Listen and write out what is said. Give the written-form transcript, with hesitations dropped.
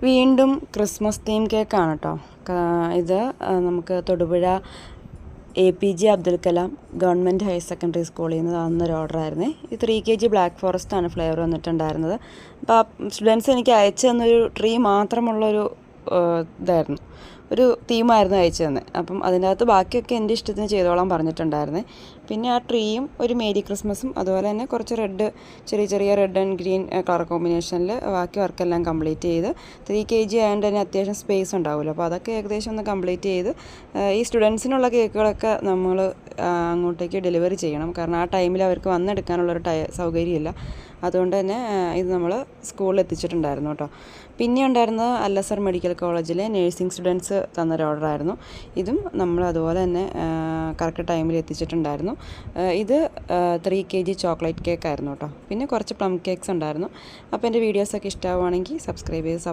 വീണ്ടും Christmas theme കേക്കാണ് കേട്ടോ. ഇത് നമുക്ക് Thodupuzha APJ Abdul Kalam government higher secondary സ്കൂളിൽ നിന്ന് തന്നൊരു ഓർഡറായിരുന്നേ. ഈ 3 kg ബ്ലാക്ക് ഫോറസ്റ്റ് ആണ് ഫ്ലേവർ വന്നിട്ടുണ്ടായിരുന്നത്. അപ്പോൾ ആ സ്റ്റുഡൻസ് എനിക്ക് അയച്ചു തന്നൊരു ട്രീ മാത്രമുള്ളൊരു ഇതായിരുന്നു, ഒരു തീമായിരുന്നു അയച്ചു തന്നെ. അപ്പം അതിൻ്റെ അകത്ത് ബാക്കിയൊക്കെ എൻ്റെ ഇഷ്ടത്തിന് ചെയ്തോളാൻ പറഞ്ഞിട്ടുണ്ടായിരുന്നേ. പിന്നെ ആ ട്രീയും ഒരു മേരി ക്രിസ്മസും അതുപോലെ തന്നെ കുറച്ച് ചെറിയ ചെറിയ റെഡ് ആൻഡ് ഗ്രീൻ കളർ കോമ്പിനേഷനിൽ ബാക്കി വർക്കെല്ലാം കംപ്ലീറ്റ് ചെയ്ത് 3 kg ആയതുകൊണ്ട് തന്നെ അത്യാവശ്യം സ്പേസ് ഉണ്ടാവുമല്ലോ. അപ്പോൾ അതൊക്കെ ഏകദേശം ഒന്ന് കംപ്ലീറ്റ് ചെയ്ത് ഈ സ്റ്റുഡൻസിനുള്ള കേക്കുകളൊക്കെ നമ്മൾ അങ്ങോട്ടേക്ക് ഡെലിവറി ചെയ്യണം. കാരണം ആ ടൈമിൽ അവർക്ക് വന്നെടുക്കാനുള്ളൊരു സൗകര്യമില്ല. അതുകൊണ്ട് തന്നെ ഇത് നമ്മൾ സ്കൂളിൽ എത്തിച്ചിട്ടുണ്ടായിരുന്നു കേട്ടോ. പിന്നെ ഉണ്ടായിരുന്നത് അല്ലസർ മെഡിക്കൽ കോളേജിലെ നേഴ്സിംഗ് സ്റ്റുഡൻസ് തന്നൊരു ഓർഡറായിരുന്നു. ഇതും നമ്മൾ അതുപോലെ തന്നെ കറക്റ്റ് ടൈമിൽ എത്തിച്ചിട്ടുണ്ടായിരുന്നു. ഇത് 3 kg ചോക്ലേറ്റ് കേക്കായിരുന്നു കേട്ടോ. പിന്നെ കുറച്ച് പ്ലം കേക്ക്സ് ഉണ്ടായിരുന്നു. അപ്പോൾ എൻ്റെ വീഡിയോസൊക്കെ ഇഷ്ടമാവുകയാണെങ്കിൽ സബ്സ്ക്രൈബ് ചെയ്ത്